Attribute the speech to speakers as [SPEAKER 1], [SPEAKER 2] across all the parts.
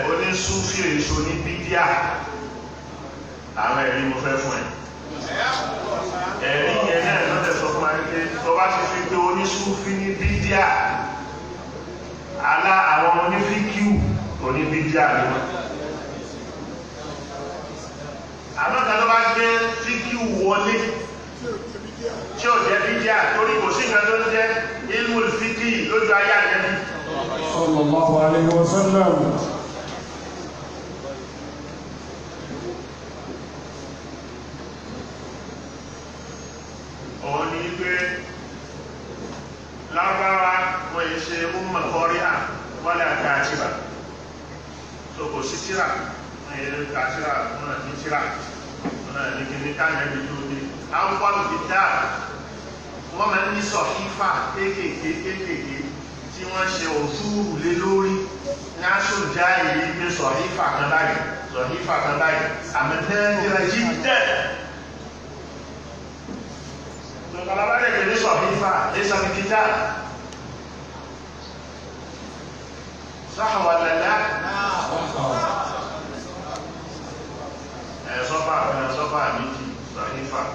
[SPEAKER 1] onísúfì èso ní bídíà àwọn ẹ̀rí mo fẹ́ fún ẹ. ẹ̀rí yẹn náà lọ́dẹ̀ sọ fún wa pé tó bá ti fi pé onísúfì ní bídíà àwọn onífíkíù oníbídíà ni wọn. àwọn kan tó bá gbé fíkíù wọlé tí ò jẹ́ bídíà torí kò sí nǹkan tó ń jẹ́ ilmu fíkì lójú ayé àjẹ́bí.
[SPEAKER 2] Sallallahu alaihi wasallam.
[SPEAKER 1] òun ni pé lárúbáwá wọ́n yìí ṣe umma kọ́ríà wálé àti àtìrà tó kò sí tíra wọ́n yìí àtìrà wọ́n náà ní tíra wọ́n náà ní kíní káyọ̀ ní tó dé. àwọn pọ́lù fi dá wọ́n máa ń ní sọ̀hífà kéékèèké tí wọ́n ṣe òṣùrù lé lórí ní aṣojà èyí pé sọ̀hífà kan báyìí àmì tẹ́ẹ̀dẹ́rẹ́ jí dẹ́. Kalau ada jadi sahifah, desa kita, sah wala sofa miti sahifah.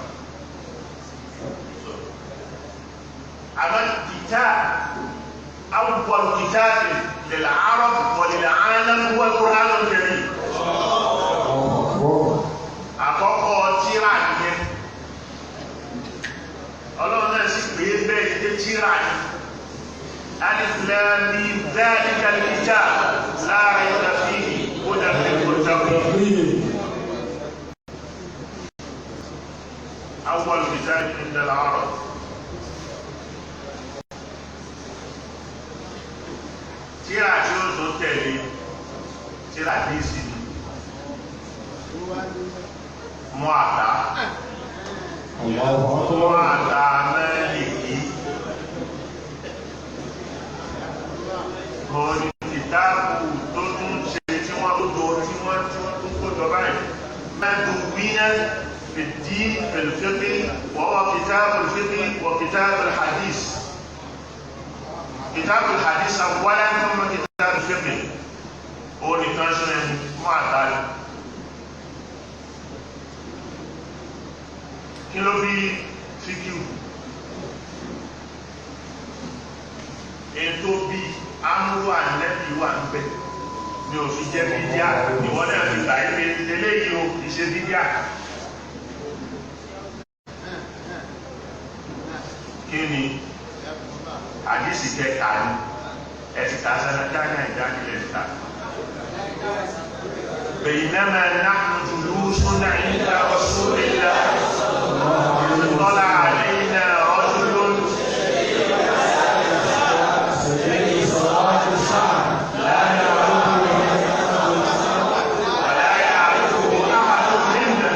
[SPEAKER 1] Amal kita, awal kitab للعرب وللعالم هو القرآن الكريم. Àkọ́kọ́ tírà nìyẹn. Ọlọ́run náà sì pé bẹ́ẹ̀ ní tírà ní alif lam mim dhalika al-kitab la rayba fihi hudan lil-muttaqin. awwal kitab inda al-arab. Tírà tí ó tó tẹ̀lé tírà díìsì ni mọ́ àdá àdá Málíkì mọ́ ní kìtàbù tó tún ṣe tí wọ́n tó jọ tí wọ́n tún kó jọ báyìí mẹ́dùn gbíyàn fìdí fìlfìkì wọ́wọ́ kìtàbù fìkì wọ́ kìtàbù hadith. كتاب الحديث أولا ثم كتاب الفقه هو نكاشن معتاد كيلو بي فيكيو ètò bí amúrú ànẹ́bí wà ń bẹ ní òfin jẹ́ bídíà ìwọ́n náà fi gbà ilé eléyìí o ìṣe bídíà kí ni àdísì kẹta ní ẹ̀sìta sánàdáná ìdánilẹ̀ ìta بينما نحن جلوس عند رسول الله طلع علينا رجل لا نعرفه ولا يعرفه أحد منا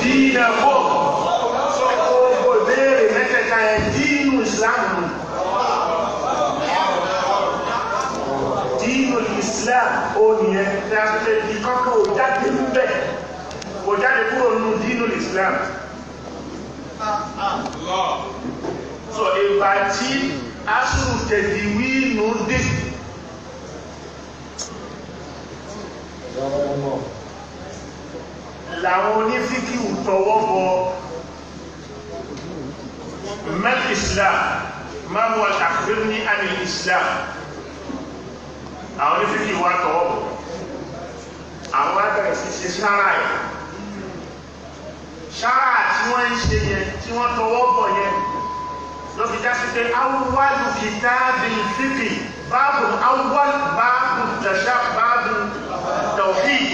[SPEAKER 1] دينكم ní asọ́lé di kọ́kọ́ ò jáde ń bẹ̀ kò jáde kúrò nínú dínú Islam. So ìgbà tí asùrù tẹ̀lé wíìnù dé làwọn onífíkìwù tọwọ́ bọ mal Islam ma huwa akhbirni anil Islam. Àwọn onífíkìwù wá tọwọ́ bọ̀ àwọn abẹ̀rẹ̀ sí ṣe ṣára ẹ̀ ṣára tí wọ́n ń ṣe yẹn tí wọ́n tọwọ́ bọ̀ yẹn ló fi já sí pé awwalu kitabil fiqh báàbù awwal báàbù tẹ̀ṣà báàbù tawhid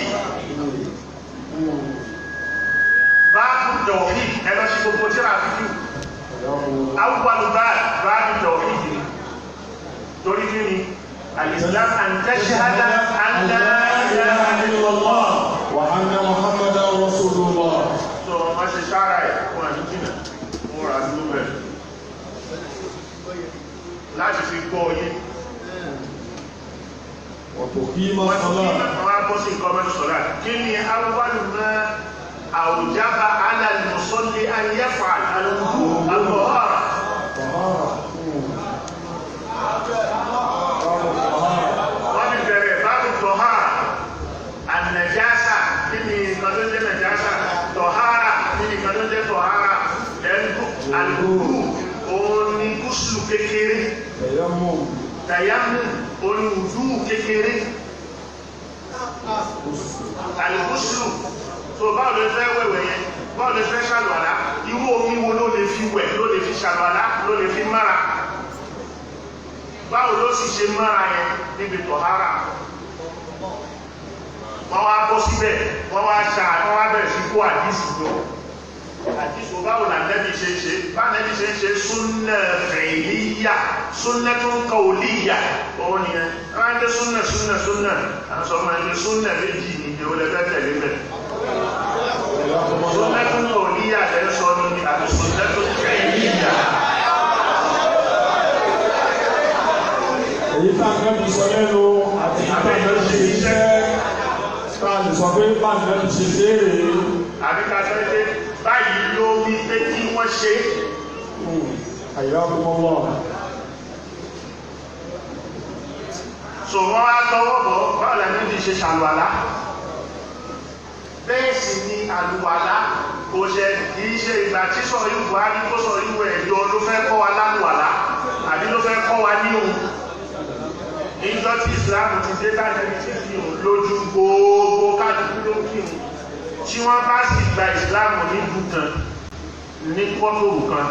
[SPEAKER 1] báàbù tawhid ẹ̀rọ sí gbogbo tíra fíkì awwalu báàbù tawhid torí kí ni al-Islam an tashhada an la ilaha illallah
[SPEAKER 2] wa anna Muhammadan rasulullah.
[SPEAKER 1] So wọ́n ṣe ṣára ẹ̀ fún àdúgbìnà fún ọ̀rọ̀ àdúgbò ẹ̀ láti fi gbọ́ yé
[SPEAKER 2] وتقيم
[SPEAKER 1] wọ́n
[SPEAKER 2] الصلاة.
[SPEAKER 1] á bọ́ sí nǹkan mẹ́rin sọ̀rọ̀ kí ni awwalu ma awjaba ala al-musalli an yaf'al al-wudu al-tahara. wọ́n ti bẹ̀rẹ̀ báàbù tahara an-najasa kí ni nǹkan tó jẹ́ najasa tahara kí ni nǹkan tó jẹ́ tahara al-wudu òun ni gúúsù kékeré tayammum òun ni wudu kékeré al-guslu tó báwo lè fẹ́ wẹ̀wẹ̀ yẹn báwo lè fẹ́ ṣàlùwàlá irú omi wo ló lè fi wẹ̀ ló lè fi ṣàlùwàlá ló lè fi mára báwo ló sì ṣe mára yẹn níbi tọ̀hárà wọ́n wá bọ́ síbẹ̀ wọ́n wá bẹ̀rẹ̀ sí kó àdísù lọ àdísù báwo là nẹ́bí ṣe ṣe bá nẹ́bí ṣe ṣe súnnà fi'liyya súnnà tó ń kọ òlíyà òun nìyẹn wọ́n á dé súnnà àwọn sọ máa ń gbé súnnà méjì ní ìdíwó lẹ́fẹ́ tẹ̀lé bẹ̀ súnnà tó ń kọ òlíyà lẹ́ sọ ní àti súnnà tó ń fi'liyya.
[SPEAKER 2] èyí tá a gbẹ́bí sọ lẹ́nu àti ìgbàgbọ́ ṣe iṣẹ́ tá a lè sọ pé bá a gbẹ́bí ṣe léèrè.
[SPEAKER 1] àbíká sọ pé báyìí ló wí pé kí wọ́n ṣe
[SPEAKER 2] àyà ọmọ wọn.
[SPEAKER 1] so wọ́n wá tọwọ́ bọ̀ báwo la níbi ṣe ṣàlùwàlá bẹ́ẹ̀ sì ni àlùwàlá kò ṣe kì í ṣe ìgbà tí sọ yìí Buhari tó sọ yìí wẹ̀ ẹ̀jọ́ ló fẹ́ kọ́ wa lálùwàlá àbí ló fẹ́ kọ́ wa ní òun níjọ́ tí ìsìláàmù ti dé káàkiri ti fi hàn lójú gbogbo káàkiri ló kí hàn tí wọ́n bá sì gba ìsìláàmù nílùú kan ní kọ́tòrù kan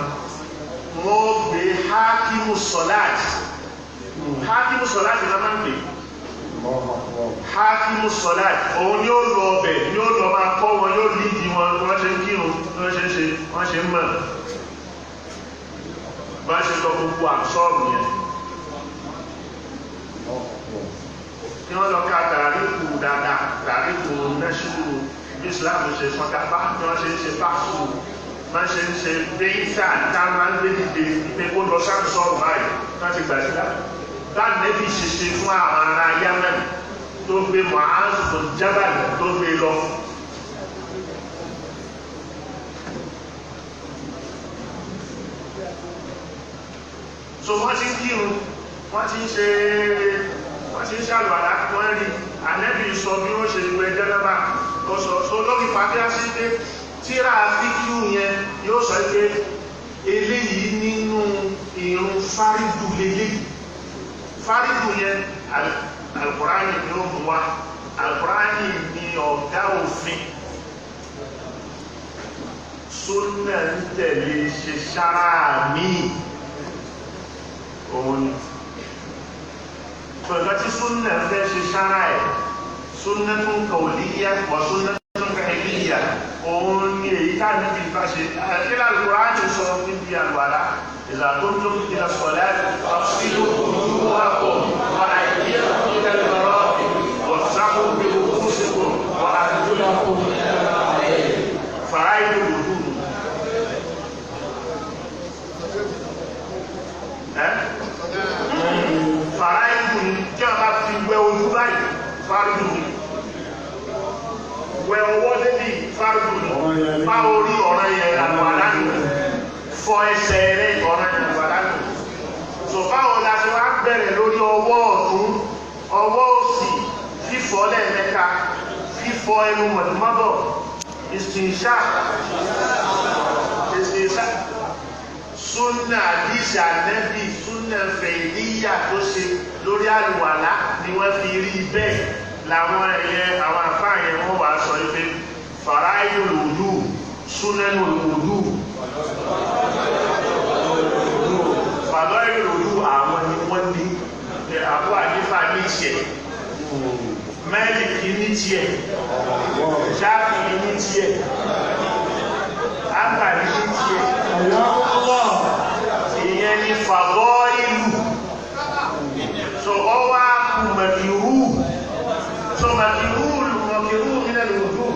[SPEAKER 1] wọ́n gbé hákímù sọ́láàtì náà máa ń pè hákímù sọ́láàtì òun ni ó lọ ọbẹ̀ ni ó lọ máa kọ́ wọn yóò lídìí wọn wọ́n ṣe ń kírun wọ́n ṣe ń mọ̀ bá ṣe lọ gbogbo àṣọ́ọ̀rù yẹn kí wọ́n lọ ká tàríkù dáadáa tàríkù nẹ́ṣùrù Islam ṣe sọ́kápá tí wọ́n ṣe ń ṣe pàṣù wọ́n ṣe ń ṣe bẹ́ẹ̀ta táwọn gbé dìde pé kó lọ sáàmùsọ̀rù báyìí wọ́n ti gbà sílá láti nẹ́bí ṣiṣẹ́ fún àwọn ará Yemen tó gbé Mu'az bin Jabal tó gbé lọ. So wọ́n ti ń kírun wọ́n ti ń ṣàlùwàlá wọ́n rí ànẹ́bí sọ bí wọ́n ṣe wẹ jẹ́nàbà ó sọ so lórí pàtíyà sí pé tíra fíkíù yẹn yóò sọ pé eléyìí nínú ìrun fárídù lélẹ́yìí fárídù yẹn Al-Qur'ani ni ó mú wa Al-Qur'ani ni ọ̀gá òfin Sunnah ń tẹ̀lé ṣe ṣára míì òun ni pẹ̀lú tí súnnà fẹ́ ṣe ṣára ẹ̀ sunnatun qawliyya wa sunnatun fi'liyya òun ni èyí ká níbi ìfà ṣe àkílà Al-Qur'ani sọ níbi àlùwàlá idha qumtum ila salati faghsilu wujuhakum wa aydiyakum ila al-marafiq wamsahu bi ru'usikum wa arjulakum ila al-ka'bayn faraidu wudu fara ìlú ni tí a bá fi wẹ ojú báyìí fara ìlú ni fá orí ọ̀ràn yẹn àlùwàlá nù, fọ ẹsẹ̀ rẹ̀ ọ̀ràn yẹn àlùwàlá nù. So báwo la ṣe wá bẹ̀rẹ̀ lórí ọwọ́ ọ̀tún, ọwọ́ òsì, fífọ̀ lẹ́ẹ̀mẹ́ta, fífọ̀ ẹnu mọ̀tòmọ́bọ̀, ìsìnṣà, súnà àdìsí ànẹ́bì, súnà fẹ̀yìíyà tó ṣe lórí àlùwàlá ni wọ́n fi rí bẹ́ẹ̀. Làwọn ẹ̀yẹ àwọn àfáà yẹn wọ́n wá sọ pé fàráìlú lòdù, súnẹ́nu lòdù, fàráìlú lòdù àwọn ni wọ́n ní Abu Hanifa ní tiẹ̀, Málíkì ní tiẹ̀, Ṣáfi'í ní tiẹ̀, Hanbali ní tiẹ̀. Ìyẹn ni fàráìlú. So ọwọ́ àkùmọ̀dìrú. So màkìrú nílẹ̀ lòdù,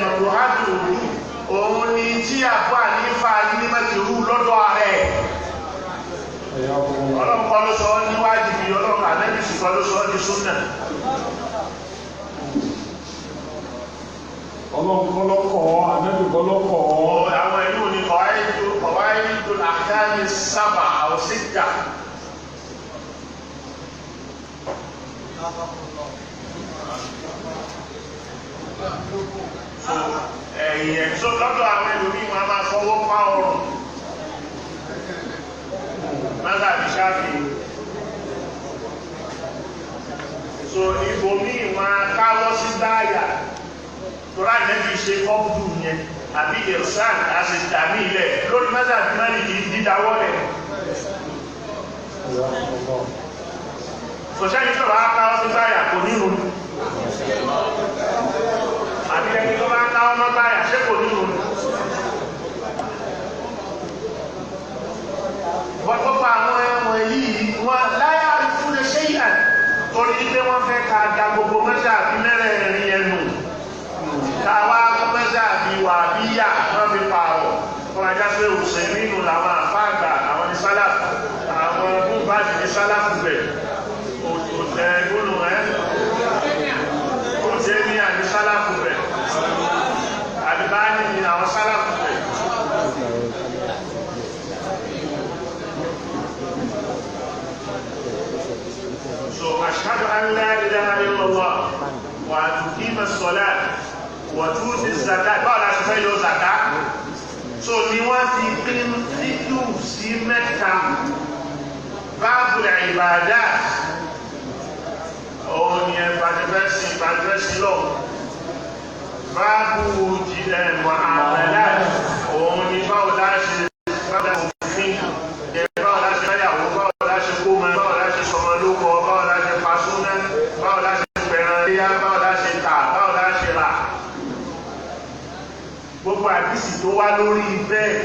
[SPEAKER 1] màkìrúhátù lòdù, òun ni tí Abu Hanifa ní màkìrú lọ́dọ̀ ààrẹ. Ọlọ́run kọ́ ló sọ ọ́ ní wájìbí, ọlọ́run ànábì sì kọ́ ló sọ ọ́ ní súnà.
[SPEAKER 2] Ọlọ́run kọ́ lọ́kọ̀, ànábì kọ́ lọ́kọ̀.
[SPEAKER 1] Àwọn ìlú ni qawaidul ahkam as-sab'a aw sitta. Ẹ̀yìn tó lọ́dọ̀ àwọn ẹlòmíì wọn a máa fọwọ́ pa ọrùn. Mazhabi Shafi'i. So ibòmíì wọn a káwọ́ sí dáàyà. Torá nẹ́bí ṣe kọ́bùdù yẹn àbí ìrṣàn àti ìdàmí ilẹ̀ lórí Mazhabi Málíkì dídáwọ́lẹ̀. Sọ̀ṣẹ́ yìí sọ̀rọ̀ á káwọ́ sí dáàyà kò nínú. Àbí ẹni tó bá ń káwọ́ mọ́ báyà ṣé kò nínú. Wọ́n tó pa àwọn ẹ̀wọ̀n yìí wọn láyà fún ṣé ìyà torí pé wọ́n fẹ́ ka da gbogbo Mazhabi mẹ́rẹ̀ẹ̀rin ẹnu. Káwá Mazhabi Wàhábíyà wọ́n fi pààrọ̀. Wọ́n ajá pé òṣèlú nínú làwọn àfáàgbà àwọn ní sálàfù, àwọn búbáàdì ní sálàfù bẹ̀. Òtẹ̀gbónú ẹ̀ òtẹ̀ ní àní sálàfù bẹ̀. Àdìbáyé ni àwọn sálàfù bẹ̀. So ashhadu an la ilaha illallah wa tuqima as-salat wa tu'ti az-zakat. Báwo la ṣe fẹ́ yọ zaka? So ni wọ́n fi pín fídíò sí mẹ́ta. Babul ibadat. Òun ni ìbàdìfẹ́sí lọ. Báàbù muamalat. Òun ni báwo la ṣe báwo òfin. Báwo la ṣe fẹ́yàwó, báwo la ṣe kó mọ́, báwo la ṣe sọmọ lóko, báwo la ṣe pasúnà, báwo la ṣe pẹ̀ràn léyà, báwo la ṣe tà, báwo la ṣe rà. Gbogbo àdìsí tó wá lórí bẹ́ẹ̀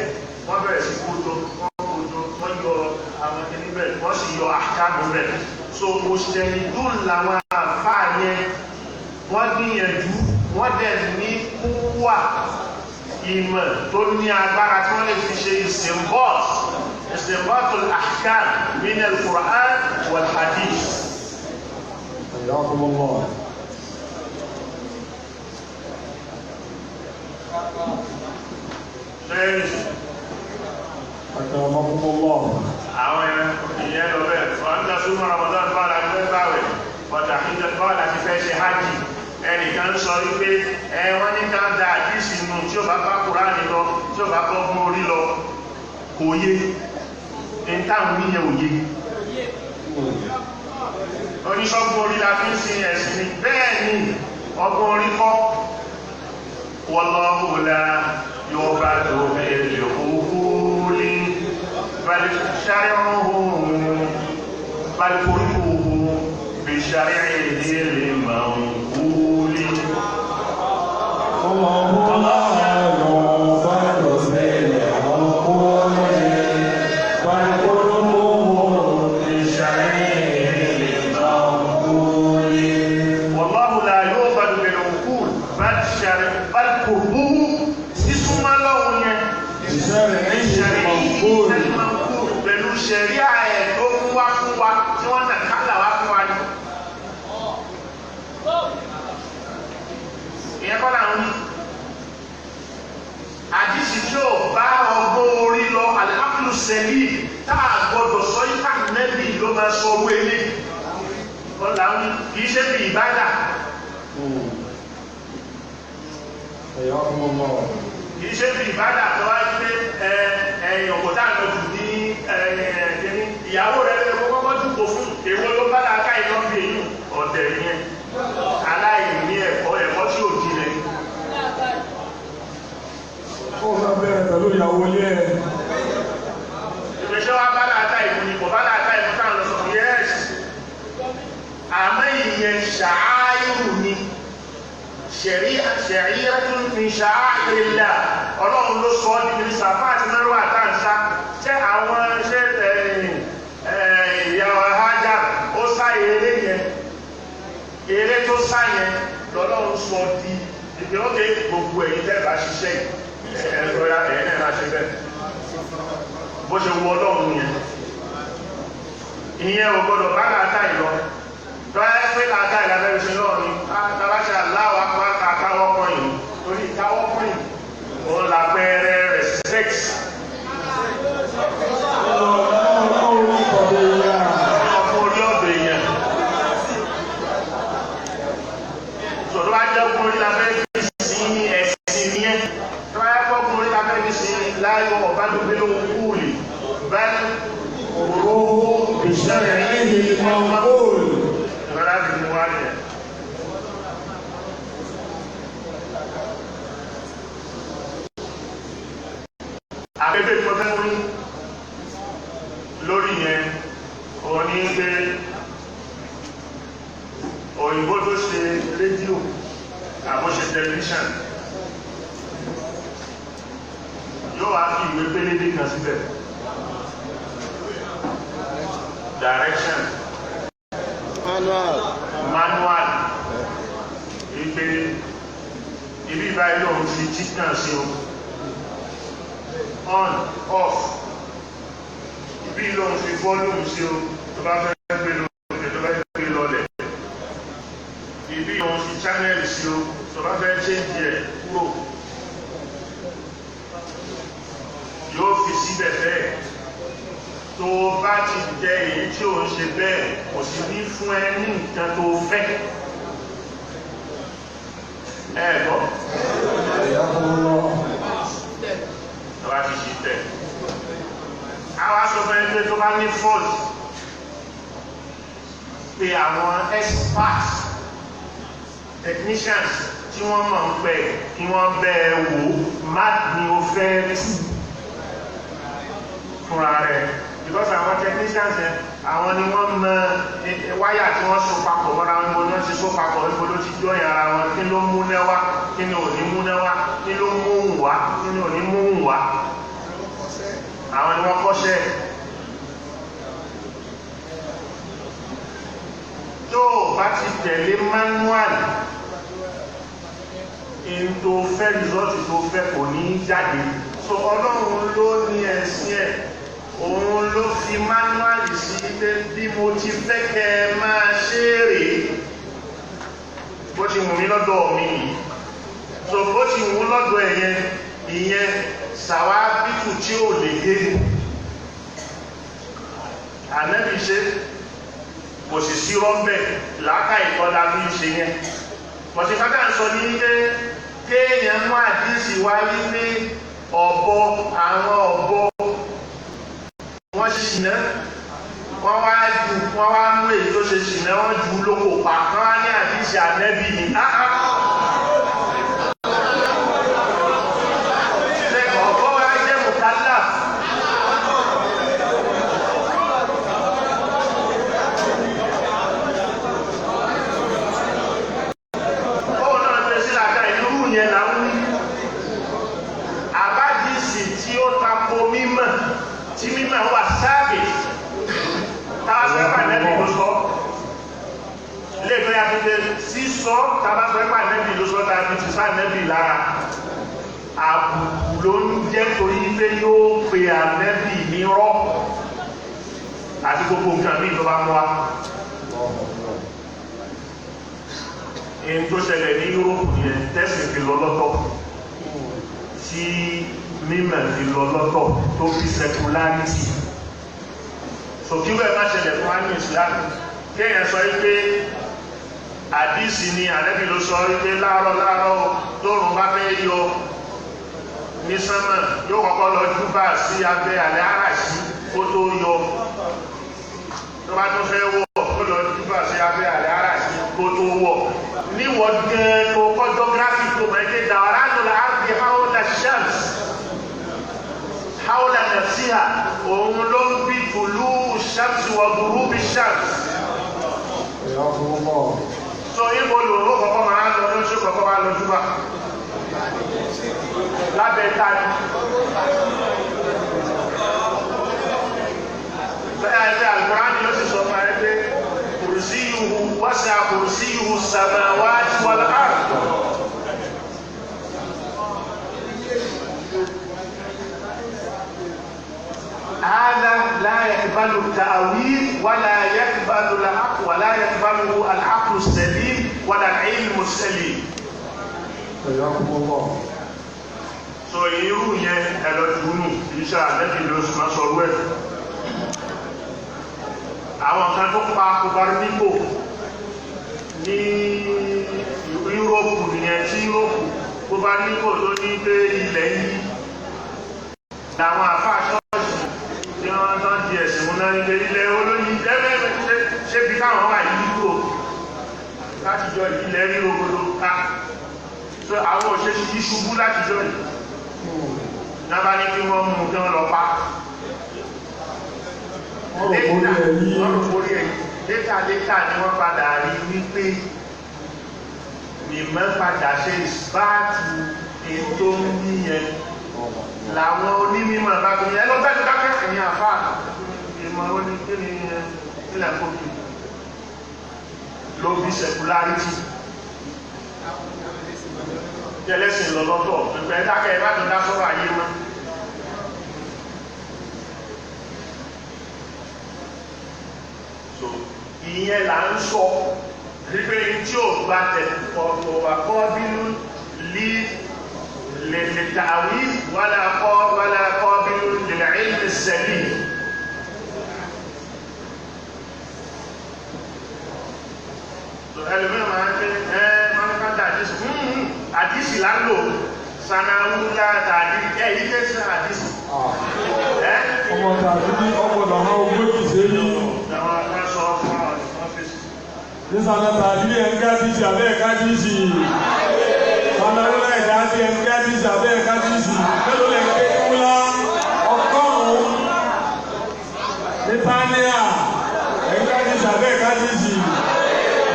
[SPEAKER 1] wọ́n bẹ̀rẹ̀ sí kójọ, wọ́n yọ àwọn ẹni bẹ́ẹ̀, wọ́n sì yọ àkàmù bẹ́ẹ̀. So mujtahidun làwọn àfáà yẹn, wọ́n gbìyànjú, wọ́n dẹ̀ ní kúwà ìmọ̀ tó ní agbára tí wọ́n lè fi ṣe istinbat al-ahkam min al-Qur'an wal-hadith.
[SPEAKER 2] Hayyakumullah. Akramakumullah.
[SPEAKER 1] Àwọn ìyẹn lọ bẹ́ẹ̀, wọ́n ń dasúmọ́ Ramadan bá la gbé báwẹ̀, ọ̀tà ìjọ bá la ti fẹ́ ṣe hajj. Ẹnìkan sọ wípé wọ́n ní ká da àdìsí nù tí ó bá bá Kùránì lọ, tí ó bá bọ́ fún orí lọ, kò yé. Ní táwọn oníyẹn ò yé. Oníṣọ́gbọ́n orí la fi ń sin ẹ̀sìn ni. Bẹ́ẹ̀ ni ọgbọ́n orí kọ́. Wallahu la yu'badu bil-uquli bal kulluhu bi-shar'il manquli.
[SPEAKER 2] Wallahu la yu'badu bil-uquli bal kulluhu
[SPEAKER 1] bi-shar'il manquli. Wallahu la yu'badu bil-uquli bal kulluhu sísúnmọ́ lọ́wọ́ yẹn. Pẹ̀lú ṣẹ̀ríà ẹ̀ tó fún wa tí wọ́n nà kálà wá fún wa ní. Ìyẹn kọ́ là ń wí. sẹ́lí tá a gbọ́dọ̀ sọ yíká nẹ́bí ló máa sọ owó ilé ọ̀là kì í ṣe bí ìbádà kì í ṣe bí ìbádà tó wá pé ẹ̀yìn ọ̀pọ̀tá àjọjù ní ìyàwó rẹ̀ lè kọ́kọ́ dùkò fún èwo ló bá láká iná bí èyí ọ̀dẹ̀ yẹn aláìní ẹ̀kọ́ tí ò jílẹ̀
[SPEAKER 2] ó máa bẹ̀rẹ̀ pẹ̀lú ìyàwó ilé ẹ̀
[SPEAKER 1] ìgbésẹ̀ wa bá láká ìmú ni kò bá láká ìmú táwọn lọ sọ yẹ́s àmọ́ ìyẹn ṣàáyù ni ṣẹ̀ríyàtún fi ṣàáìrìlá ọlọ́run ló sọ ọ́ níbi sàfá àti mẹ́rọ àtàǹsá jẹ́ àwọn ṣẹ́ ìyàwó Hájà ó sá eré yẹn eré tó sá yẹn lọ́lọ́run sọ di ìgbé ókè gbogbo ẹ̀yìn tẹ́bà ṣiṣẹ́ ẹ̀rọ ẹ̀yìn náà máa ṣe bẹ́ẹ̀ bó ṣe wọ ọlọ́run yẹn ìyẹn ò gbọdọ̀ bá láta ìlọ tọ́yẹ́ pé láta ìlàbẹ̀rẹ̀ ṣe lọ́ọ̀ ni tàbáṣe aláwọ̀ akáwọ́ pọ̀yìn torí ìkáwọ́ pọ̀yìn òun làpẹẹrẹ respect ọkùnrin ọ̀dọ̀ èèyàn sọ̀rọ̀ wá jẹ́ ọkùnrin lábẹ́rẹ̀ sí ẹ̀sìn ní ẹ́ tọ́yẹ́ pọ́kùnrin lábẹ́rẹ̀ sí láyọ̀ ọ̀bádùgbé lóhun kúùlì bẹ́ẹ̀ òróó ìṣẹ́rẹ̀ ní ìmọ̀ àbẹ́bẹ̀ tó fẹ́ rí lórí yẹn òun ní pé òyìnbó tó ṣe rédíò àbóṣe tẹlifíṣàn yóò wá fi ìwé pélébé kan síbẹ̀ direction manual ìpè ibi ìbáyìí lòun fi títàn sí o on off ibi lòun fi volume sí o tó bá fẹ́ gbé lókè tó bá fẹ́ gbé lọlẹ̀ ibi lòun fi channel sí o tó bá fẹ́ change ẹ̀ kúrò yóò fi síbẹ̀ bẹ́ẹ̀ tó bá ti jẹ èyí tí ò ń ṣe bẹ́ẹ̀ kò sí ní fún ẹ ní nǹkan tó fẹ́ ẹ̀gbọ́ ọba ti ṣe tẹ̀ àwọn aṣọ́fẹ́ ẹgbẹ́ tó bá ní fault pé àwọn experts technicians tí wọ́n mọ̀ ń pẹ̀ kí wọ́n bẹ́ẹ̀ wò má ní o fẹ́ tú fúnra rẹ̀ because àwọn technicians yẹn àwọn ni wọ́n mọ wáyà tí wọ́n so papọ̀ mọ́ra wọn bó ní wọ́n ti so papọ̀ níbo ló ti jọyìn ara wọn kí ló múná wá kí ni ò ní múná wá kí ló móhùn wá kí ni ò ní móhùn wá àwọn ni wọ́n kọ́ṣẹ́ tó bá ti tẹ̀lé manual in tó fẹ́ result tó fẹ́ kò ní jáde so ọlọ́run ló ní ẹ̀sìn ẹ̀ òun ló fi manual sí pé bí mo ti fẹ́ kẹ́ ẹ máa ṣe rèé bó ti wù mí lọ́dọ̀ mi yìí so bó ti wù lọ́dọ̀ ẹ̀yẹn ìyẹn sàwábìtù tí ò lè gé ànẹ́bí ṣe kò sì sí rọ́mbẹ̀ láàkà ìtọ́lá bí ń ṣe yẹn pọ̀sí fátà ń sọ ní pé kéèyàn mú àdíṣì wáyé pé ọ̀bọ àwọn ọ̀bọ wọ́n ṣìnà wọ́n wá mú èyí tó ṣe ṣìnà wọ́n jù lókò pa kán wá ní àdíṣì ànẹ́bí ni tí mímọ̀ wà sáàbì tàbásẹ́pà nẹ́bì ló sọ ilé ìgbé àfihàn sísọ tàbásẹ́pà nẹ́bì ló sọ tàbí ti sáà nẹ́bì lára àbùkù ló ń jẹ́ torí pé yóò pe ànẹ́bì ní rọ́ àti gbogbo nǹkan ní ìjọba mọ́ wa èyí tó ṣẹlẹ̀ ní Yúróòpù yẹn tẹ́sì fi lọ lọ́tọ̀ tí mímọ̀ fi lọ lọ́tọ̀ tó fi secularity. So kí wẹ́ẹ̀ má ṣẹlẹ̀ fún àmì ìsìlámù kéèyàn sọ wípé àdìsí ni ànábì ló sọ wípé láàárọ̀ tóòrùn bá fẹ́ yọ ní sánmà yóò kọ́kọ́ lọ júbà sí abẹ́ àlẹ́ àràṣí kó tó yọ, tó bá tún fẹ́ wọ̀ kó lọ júbà sí abẹ́ àlẹ́ àràṣí kó tó wọ̀. níwọ̀ gan tó kọ́ geography tó mọ̀ ẹ́ dàwárà lọ́la àbí hawla shams hawla nafsiha òun ló ń bí tùlú shams wa ghurubi shams. So ibo lòró kọ̀kọ́ máa ń lọ lóṣù kọ̀kọ́ máa lọ júbà lábẹ́ tàbí bẹ́ẹ̀ ẹgbẹ́ Al-Qur'ani ló sì sọ fún ẹgbẹ́ kursiyuhu wasi'a kursiyuhu as-samawati wal-ard. هذا لا يقبل التأويل ولا يقبل العقل ولا يقبله العقل السليم ولا العلم السليم.
[SPEAKER 2] حياكم الله.
[SPEAKER 1] So irú yẹn ẹlọ́dúnú iṣẹ́ àlẹ́bí ló máa sọ rú ẹ̀. Àwọn kan tó pa Copernico ní Yúróòpù nìyẹn tí Yúróòpù Copernico tó ní pé ilẹ̀ yìí làwọn àfáà ṣọ́ọ̀ṣì tí wọ́n tán di ẹ̀sìn múná ilé ilẹ̀ olóyìn ẹgbẹ́ ṣe bí káwọn wà yìí kúrò látijọ́ ilẹ̀ rí rogodo ká. So àwọn òṣèṣì yìí ṣubú látijọ́ yìí náà ní kí wọ́n mú kí wọ́n lọ pa létà ni wọ́n padà rí wípé ìmọ̀ padà ṣe ìsbáàtì ètò níyẹn làwọn onímọ̀ bá fi yẹn lọ́gbẹ́ tó dákẹ́ ẹ̀yìn àfáà ìmọ̀ oní kí ni ilẹ̀ kókì ló bí secularity jẹ́lẹ́sìn lọ́lọ́tọ̀ ẹgbẹ́ dákẹ́ ẹ bá tó dá sọ́rọ̀ ayé mọ́. So ìyẹn là ń sọ wípé tí ò gba ọ̀pọ̀ àkọ́ bínú lè tàwí wala kọ́ bínú lè ilmi salim. So ẹlòmíràn máa ń pè máa ń ká àdìsí lálò sanawula tàbí yìí tẹ́sí àdìsí.
[SPEAKER 2] Ọmọ tàbí ọmọ lọ́wọ́ ogójì sẹ́yìn.
[SPEAKER 1] Àwọn akásọ fún àwọn ọ́fíìsì.
[SPEAKER 2] Nísàlẹ̀ tàbí ẹ̀ńgá díjì abẹ́ ẹ̀ká díjì. Sanawula ẹ̀dá sí ẹ̀ńgá díjì abẹ́ ẹ̀ká díjì. Mélòó lè ké kúlá ọgọ́rùn-ún. Nítàníà ẹ̀ńgá díjì abẹ́ ẹ̀ká díjì.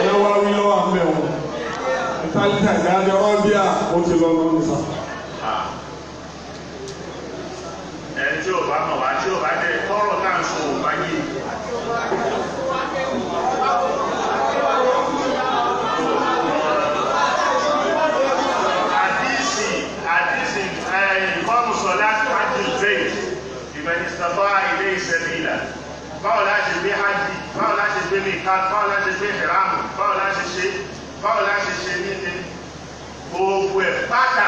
[SPEAKER 2] Ẹ̀wá wí lọ́wọ́ àmẹ́wò. Nítàníà ìdájọ́ ọ́bíà ó ti lọ lọ́nà sá.
[SPEAKER 1] Ẹni tí ò bá mọ̀ wá tí ò bá dé tọ́rọ̀ náà sọ ò bá yé. Àdìsí ìkọ́mù sọ̀lá hajj bẹ́ẹ̀ ìmẹ̀nìsítàbá ilé ìsẹ̀mìlà. Báwo la ṣe gbé hajj, báwo la ṣe gbé nìkan, báwo la ṣe gbé ìrámù, báwo la ṣe ṣe ní gbogbo ẹ̀ pátá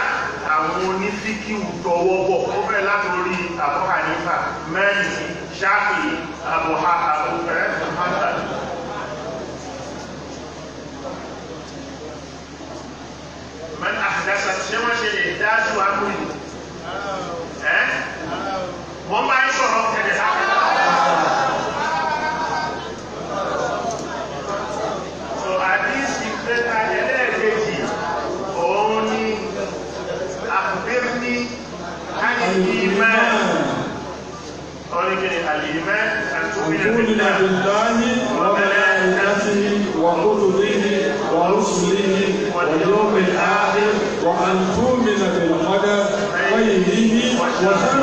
[SPEAKER 1] àwọn onífíkìwù tọwọ́ bọ̀ ó bẹ̀rẹ̀ látòrí Abu Hanifa, Málíkì, Ṣáfi'í, Abu Hanbal. Man ahdasa ṣé wọ́n ṣe lè dájú àmúlì wọ́n bá ń sọ̀rọ̀ ẹ̀dẹ̀ láti. So àdìsí pé ẹlẹ́ẹ̀kejì òun ni àkùbẹ́rní al-iman. Ọ̀rẹ́gẹ̀rẹ̀ al-iman àtúmìnà billahi wa malaikatihi wa kutubihi wa rusulihi wal yawmil akhir wa an tu'mina bil qadari khayrihi wa sharrihi.